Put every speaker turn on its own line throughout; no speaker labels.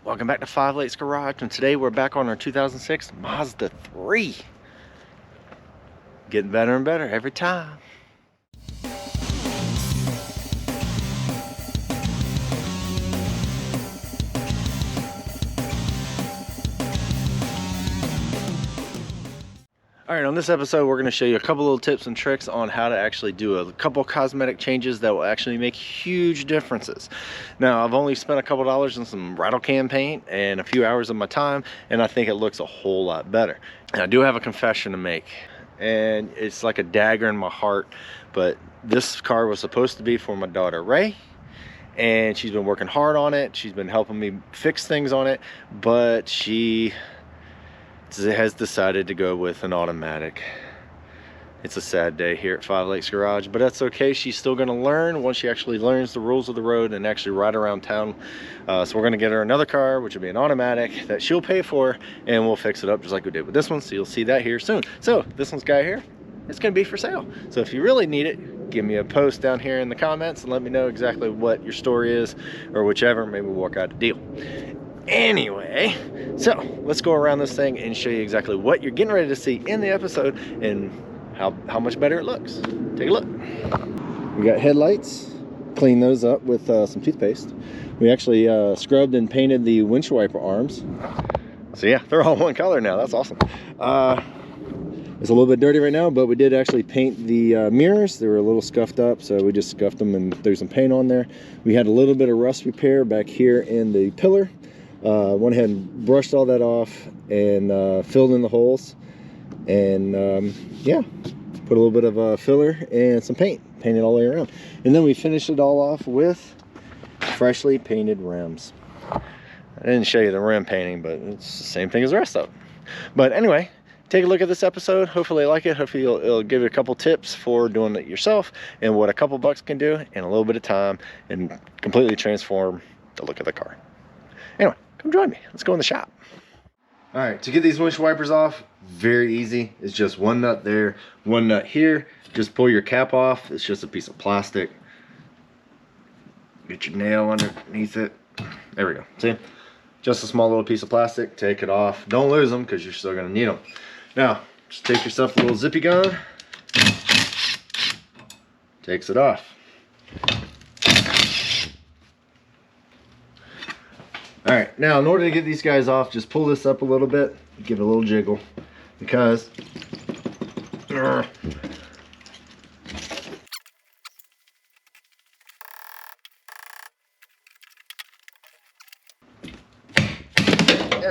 Welcome back to 5 Lakes Garage, and today we're back on our 2006 Mazda 3. Getting better and better every time. Alright, on this episode we're going to show you a couple little tips and tricks on how to actually do a couple cosmetic changes that will actually make huge differences. Now, I've only spent a couple dollars on some Rattle can paint and a few hours of my time, and I think it looks a whole lot better. And I do have a confession to make, and it's like a dagger in my heart, but this car was supposed to be for my daughter Ray, and she's been working hard on it. She's been helping me fix things on it, but she has decided to go with an automatic. It's a sad day here at 5 Lakes Garage, but that's okay. She's still going to learn once she actually learns the rules of the road and actually ride around town. So we're going to get her another car, which will be an automatic that she'll pay for, and we'll fix it up just like we did with this one. So you'll see that here soon. So this one's guy here, it's going to be for sale. So if you really need it, give me a post down here in the comments and let me know exactly what your story is, or whichever. Maybe we'll work out a deal. Anyway, so let's go around this thing and show you exactly what you're getting ready to see in the episode and how much better it looks. Take a look. We got headlights. Clean those up with some toothpaste. We actually scrubbed and painted the windshield wiper arms. So yeah, they're all one color now. That's awesome. It's a little bit dirty right now, but we did actually paint the mirrors. They were a little scuffed up, so we just scuffed them and threw some paint on there. We had a little bit of rust repair back here in the pillar. Went ahead and brushed all that off and filled in the holes, and yeah, put a little bit of filler and some paint, painted all the way around, and then we finished it all off with freshly painted rims. I didn't show you the rim painting, but it's the same thing as the rest of it. But anyway, take a look at this episode. Hopefully you like it. Hopefully it'll give you a couple tips for doing it yourself and what a couple bucks can do in a little bit of time and completely transform the look of the car. Anyway, come join me. Let's go in the shop. All right, to get these windshield wipers off, very easy. It's just one nut there, one nut here. Just pull your cap off. It's just a piece of plastic. Get your nail underneath it. There we go. See? Just a small little piece of plastic. Take it off. Don't lose them because you're still going to need them. Now, just take yourself a little zippy gun. Takes it off. All right, now in order to get these guys off, just pull this up a little bit, give it a little jiggle, because there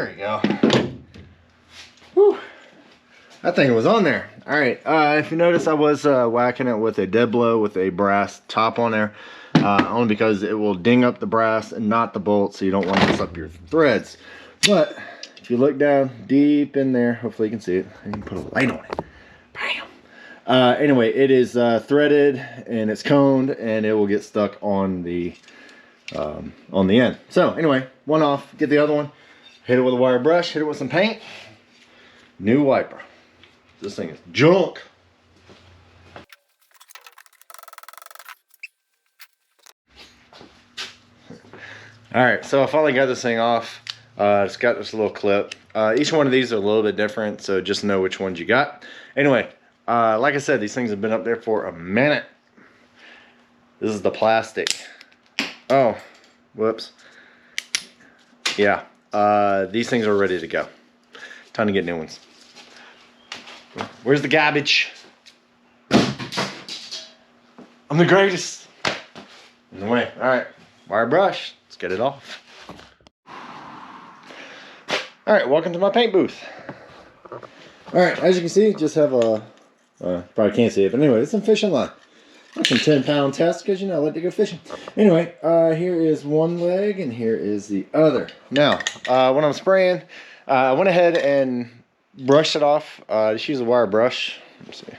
we go. Whew. That thing was on there. All right, if you notice, I was whacking it with a dead blow with a brass top on there. Only because it will ding up the brass and not the bolts, so you don't want to mess up your threads. But if you look down deep in there, hopefully you can see it. You can put a light on it. Bam! Anyway, it is threaded and it's coned, and it will get stuck on the end. So anyway, one off. Get the other one. Hit it with a wire brush. Hit it with some paint. New wiper. This thing is junk. Alright, so I finally got this thing off. It's got this little clip. Each one of these are a little bit different, so just know which ones you got. Anyway, like I said, these things have been up there for a minute. This is the plastic. Oh, whoops. Yeah, these things are ready to go. Time to get new ones. Where's the garbage? I'm the greatest. In the way. Alright, wire brush. Get it off. All right, welcome to my paint booth. All right, as you can see, just have a probably can't see it, but anyway, it's some fishing line. That's some 10-pound test, because you know I like to go fishing. Anyway, here is one leg and here is the other. Now, when I'm spraying, I went ahead and brushed it off. Just use a wire brush. Let's see.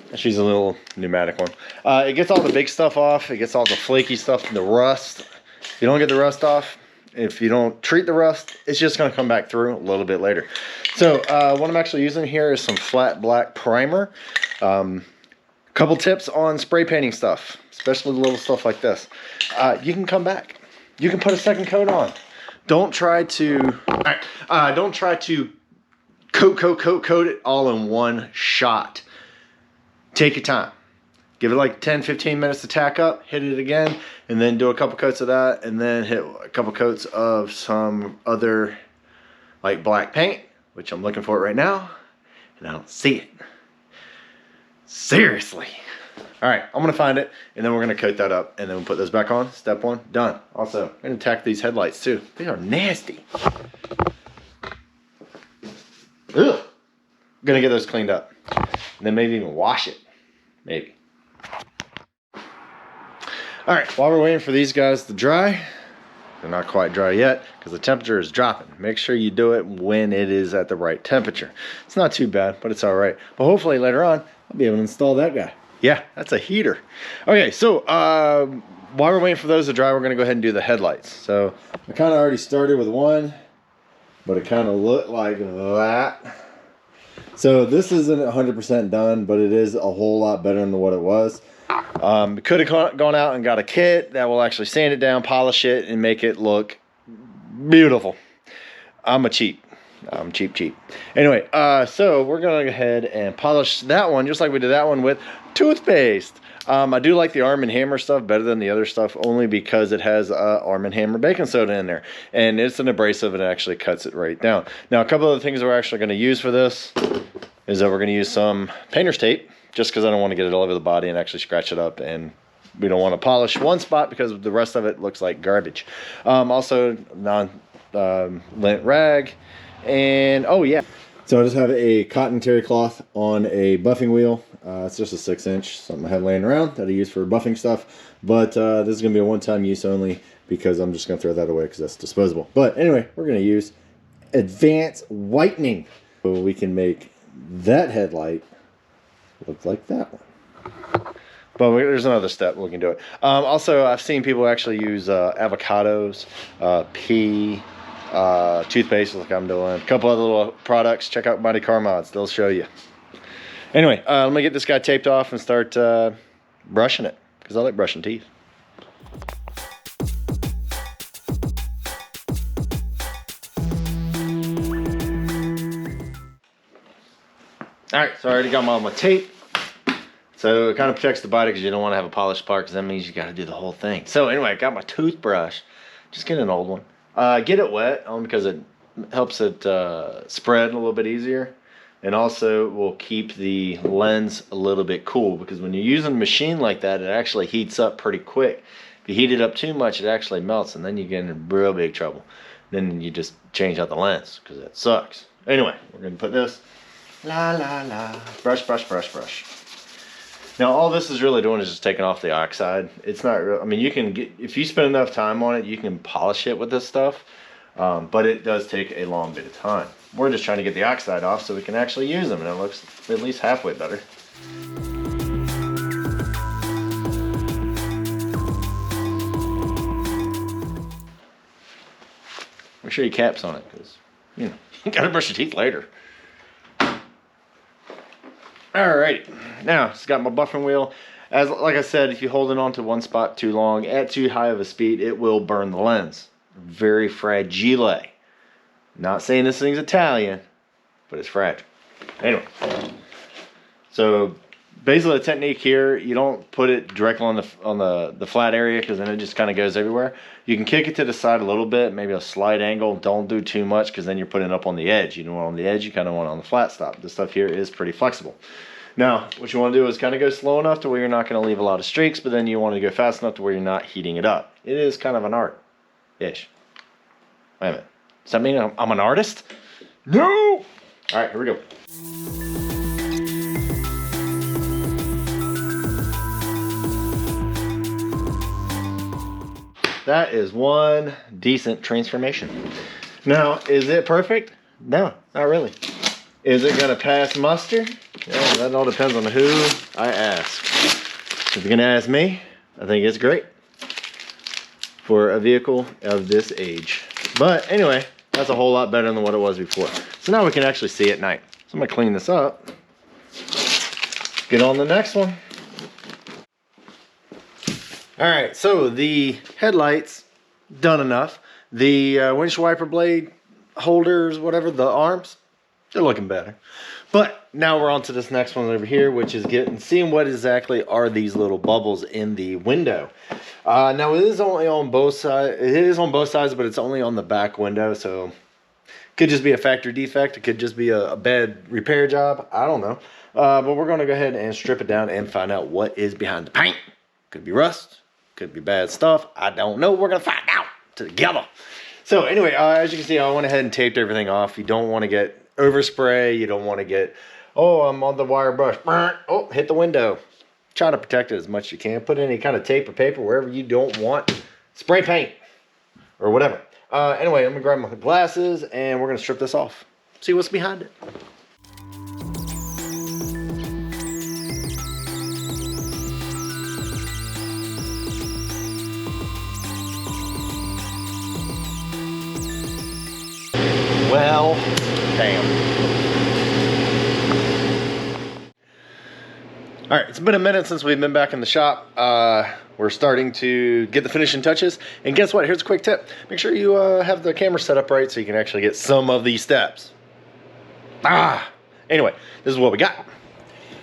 Let's use a little pneumatic one. It gets all the big stuff off. It gets all the flaky stuff, the rust. If you don't get the rust off, if you don't treat the rust, it's just going to come back through a little bit later. So what I'm actually using here is some flat black primer. Couple tips on spray painting stuff, especially little stuff like this. You can come back. You can put a second coat on. Don't try to, don't try to coat it all in one shot. Take your time. Give it like 10-15 minutes to tack up, hit it again, and then do a couple coats of that, and then hit a couple coats of some other like black paint, which I'm looking for it right now, and I don't see it. Seriously. All right, I'm gonna find it, and then we're gonna coat that up, and then we'll put those back on. Step one, done. Also, I'm gonna tack these headlights too. They are nasty. Ugh. I'm gonna get those cleaned up, and then maybe even wash it, maybe. All right, while we're waiting for these guys to dry, they're not quite dry yet because the temperature is dropping. Make sure you do it when it is at the right temperature. It's not too bad, but it's all right. But hopefully later on, I'll be able to install that guy. Yeah, that's a heater. Okay, so while we're waiting for those to dry, we're gonna go ahead and do the headlights. So I kind of already started with one, but it kind of looked like that. So this isn't 100% done, but it is a whole lot better than what it was. Could have gone out and got a kit that will actually sand it down, polish it, and make it look beautiful. I'm cheap. Anyway, so we're going to go ahead and polish that one just like we did that one with toothpaste. I do like the Arm & Hammer stuff better than the other stuff only because it has Arm & Hammer baking soda in there. And it's an abrasive and it actually cuts it right down. Now, a couple of the things we're actually going to use for this is that we're going to use some painter's tape, just because I don't want to get it all over the body and actually scratch it up, and we don't want to polish one spot because the rest of it looks like garbage. Also non-lint rag, and oh yeah. So I just have a cotton terry cloth on a buffing wheel. It's just a 6-inch, something I have laying around that I use for buffing stuff. But this is going to be a one-time use only because I'm just going to throw that away because that's disposable. But anyway, we're going to use advanced whitening. So we can make that headlight look like that one. But there's another step we can do it. Also, I've seen people actually use avocados, pea, toothpaste like I'm doing. A couple other little products. Check out Mighty Car Mods. They'll show you. Anyway, let me get this guy taped off and start brushing it because I like brushing teeth. All right, so I already got my tape. So it kind of protects the body because you don't want to have a polished part because that means you got to do the whole thing. So anyway, I got my toothbrush. Just get an old one. Get it wet only because it helps it spread a little bit easier. And also will keep the lens a little bit cool because when you're using a machine like that, it actually heats up pretty quick. If you heat it up too much, it actually melts and then you get in real big trouble. Then you just change out the lens because that sucks. Anyway, we're going to put this. La la la. Brush, brush, brush, brush. Now all this is really doing is just taking off the oxide. It's not real. I mean, you can get, if you spend enough time on it, you can polish it with this stuff. But it does take a long bit of time. We're just trying to get the oxide off so we can actually use them, and it looks at least halfway better. Make sure your cap's on it because, you know, you gotta brush your teeth later. Alrighty, now it's got my buffing wheel. Like I said, if you hold it on to one spot too long at too high of a speed, it will burn the lens. Very fragile. Not saying this thing's Italian, but it's fragile. Anyway, so basically the technique here, you don't put it directly on the flat area because then it just kind of goes everywhere. You can kick it to the side a little bit, maybe a slight angle. Don't do too much because then you're putting it up on the edge. You don't want it on the edge, you kind of want it on the flat stop. This stuff here is pretty flexible. Now, what you want to do is kind of go slow enough to where you're not going to leave a lot of streaks, but then you want to go fast enough to where you're not heating it up. It is kind of an art-ish. Wait a minute. Does that mean I'm an artist? No! All right, here we go. That is one decent transformation. Now, is it perfect? No, not really. Is it gonna pass muster? Yeah, that all depends on who I ask. If you're gonna ask me, I think it's great for a vehicle of this age. But anyway, that's a whole lot better than what it was before. So now we can actually see at night. So I'm gonna clean this up. Get on the next one. All right, so the headlights done enough. The windshield wiper blade holders, whatever, the arms, they're looking better. But now we're on to this next one over here, which is seeing what exactly are these little bubbles in the window. Now it is only on both sides. It is on both sides, but it's only on the back window, so it could just be a factory defect. It could just be a bad repair job. I don't know. But we're going to go ahead and strip it down and find out what is behind the paint. Could be rust. Could be bad stuff. I don't know. We're going to find out together. So anyway, as you can see, I went ahead and taped everything off. You don't want to get overspray. You don't want to get, oh, I'm on the wire brush. Oh, hit the window. Try to protect it as much as you can. Put any kind of tape or paper wherever you don't want spray paint or whatever. Anyway, I'm going to grab my glasses and we're going to strip this off. See what's behind it. Well, damn. All right, it's been a minute since we've been back in the shop. We're starting to get the finishing touches. And guess what? Here's a quick tip. Make sure you have the camera set up right so you can actually get some of these steps. Anyway, this is what we got.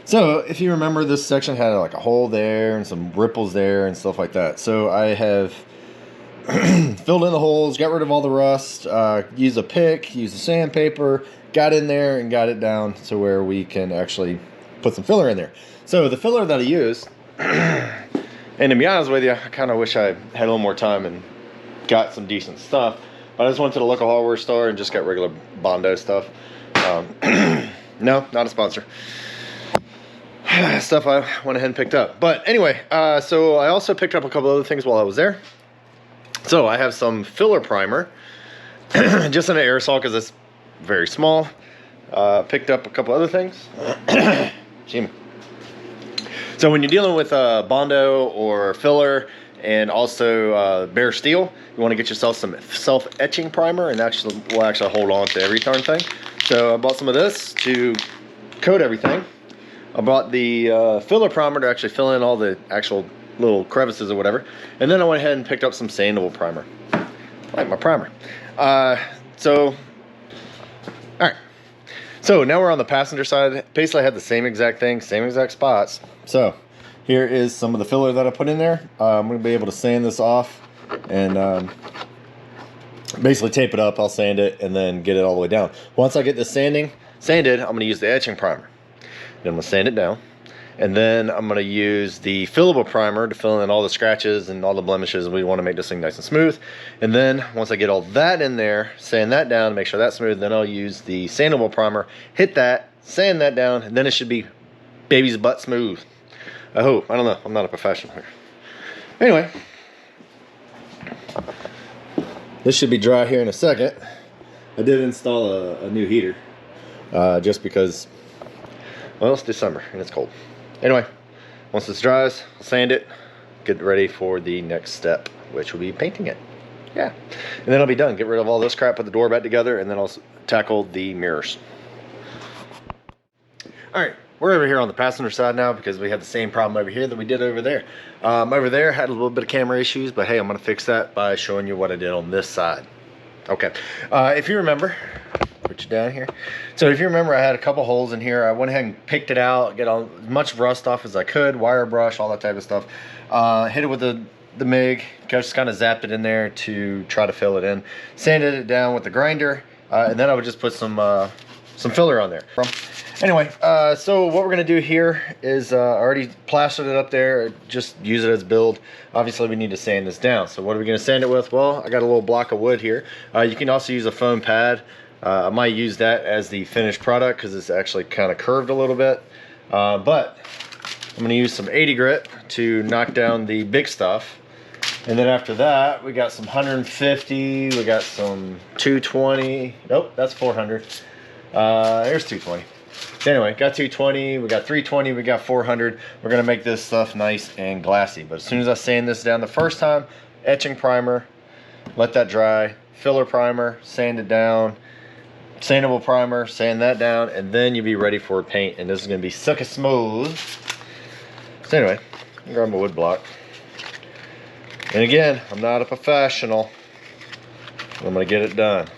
So if you remember, this section had like a hole there and some ripples there and stuff like that. So I have filled in the holes, got rid of all the rust, used a pick, used a sandpaper, got in there and got it down to where we can actually put some filler in there. So the filler that I used, and to be honest with you, I kind of wish I had a little more time and got some decent stuff, but I just went to the local hardware store and just got regular Bondo stuff. No, not a sponsor. Stuff I went ahead and picked up. But anyway, so I also picked up a couple other things while I was there. So I have some filler primer, just in an aerosol because it's very small. Picked up a couple other things. So when you're dealing with Bondo or filler and also bare steel, you want to get yourself some self-etching primer, and will actually hold on to every darn thing. So I bought some of this to coat everything. I bought the filler primer to actually fill in all the actual little crevices or whatever, and then I went ahead and picked up some sandable primer. I like my primer. All right, so now we're on the passenger side. Basically I had the same exact thing, same exact spots. So here is some of the filler that I put in there. I'm gonna be able to sand this off and basically tape it up. I'll sand it and then get it all the way down. Once I get this sanded, I'm gonna use the etching primer. Then I'm gonna sand it down. And then I'm going to use the fillable primer to fill in all the scratches and all the blemishes. We want to make this thing nice and smooth. And then once I get all that in there, sand that down, make sure that's smooth, then I'll use the sandable primer, hit that, sand that down, and then it should be baby's butt smooth. I hope. I don't know. I'm not a professional here. Anyway, this should be dry here in a second. I did install a new heater just because, well, it's December and it's cold. Anyway, once this dries, I'll sand it, get ready for the next step, which will be painting it. Yeah, and then I'll be done. Get rid of all this crap, put the door back together, and then I'll tackle the mirrors. All right, we're over here on the passenger side now because we have the same problem over here that we did over there. Over there had a little bit of camera issues, but hey, I'm gonna fix that by showing you what I did on this side. Okay, if you remember, put you down here. So if you remember, I had a couple holes in here. I went ahead and picked it out, get as much rust off as I could, wire brush, all that type of stuff. Hit it with the MIG, just kind of zapped it in there to try to fill it in. Sanded it down with the grinder, and then I would just put some filler on there. Anyway, so what we're gonna do here is I already plastered it up there, just use it as build. Obviously we need to sand this down. So what are we gonna sand it with? Well, I got a little block of wood here. You can also use a foam pad. I might use that as the finished product because it's actually kind of curved a little bit. But I'm gonna use some 80 grit to knock down the big stuff. And then after that, we got some 150, we got some 220. Nope, that's 400. There's 220. Anyway, got 220, we got 320, we got 400. We're gonna make this stuff nice and glassy. But as soon as I sand this down the first time, etching primer, let that dry, filler primer, sand it down, sandable primer, sand that down, and then you'll be ready for paint. And this is gonna be silky smooth. So anyway, I'll grab my wood block. And again, I'm not a professional. I'm gonna get it done.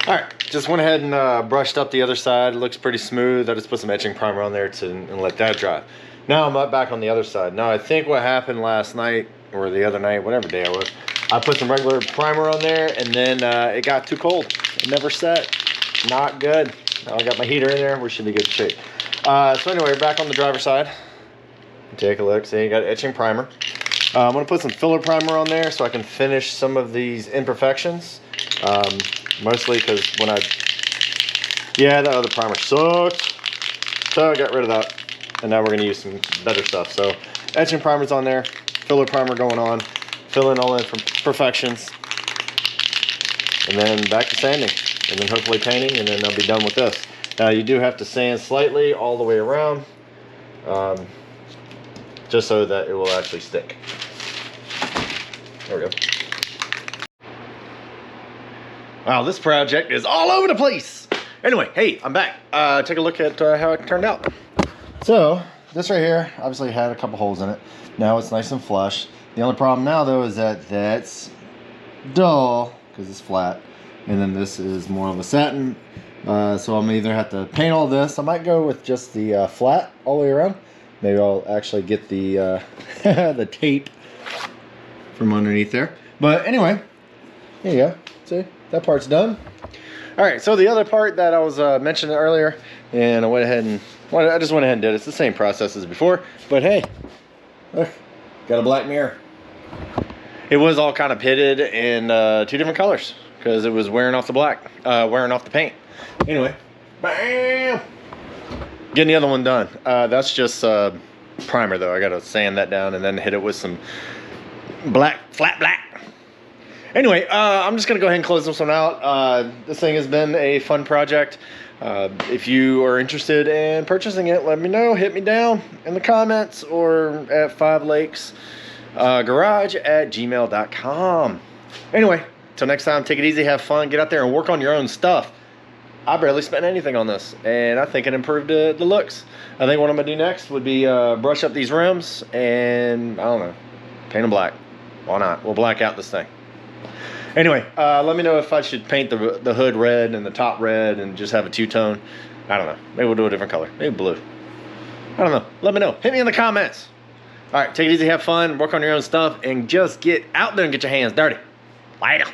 All right, just went ahead and brushed up the other side. It looks pretty smooth. I just put some etching primer on there and let that dry. Now I'm back on the other side. Now I think what happened last night or the other night, whatever day it was, I put some regular primer on there and then it got too cold. It never set. Not good. Now I got my heater in there. We should be good shape. So anyway, we're back on the driver's side. Take a look. See, you got etching primer. I'm gonna put some filler primer on there so I can finish some of these imperfections. Mostly because that other primer sucked. So I got rid of that. And now we're gonna use some better stuff. So etching primer's on there, filler primer going on, filling all in imperfections. And then back to sanding. And then hopefully painting, and then I'll be done with this. Now you do have to sand slightly all the way around, just so that it will actually stick. There we go. Wow, this project is all over the place. Anyway, hey, I'm back. Take a look at how it turned out. So this right here obviously had a couple holes in it. Now it's nice and flush. The only problem now though is that that's dull because it's flat. And then this is more of a satin. So I'm either have to paint all this. I might go with just the flat all the way around. Maybe I'll actually get the the tape from underneath there. But anyway, there you go. See, that part's done. All right, so the other part that I was mentioning earlier, and I went ahead and I just went ahead and did it. It's the same process as before, but hey, look, got a black mirror. It was all kind of pitted in 2 different colors because it was wearing off the black, wearing off the paint. Anyway, bam! Getting the other one done. That's just primer though. I gotta sand that down and then hit it with some flat black. Anyway, I'm just gonna go ahead and close this one out. This thing has been a fun project. If you are interested in purchasing it, let me know. Hit me down in the comments or at 5 Lakes Garage at gmail.com. Anyway, till next time, take it easy, have fun, get out there and work on your own stuff. I barely spent anything on this, and I think it improved the looks. I think what I'm gonna do next would be brush up these rims and, I don't know, paint them black. Why not? We'll black out this thing. Anyway, let me know if I should paint the hood red and the top red and just have a two-tone. I don't know. Maybe we'll do a different color. Maybe blue. I don't know. Let me know. Hit me in the comments. All right, take it easy, have fun, work on your own stuff, and just get out there and get your hands dirty. Later.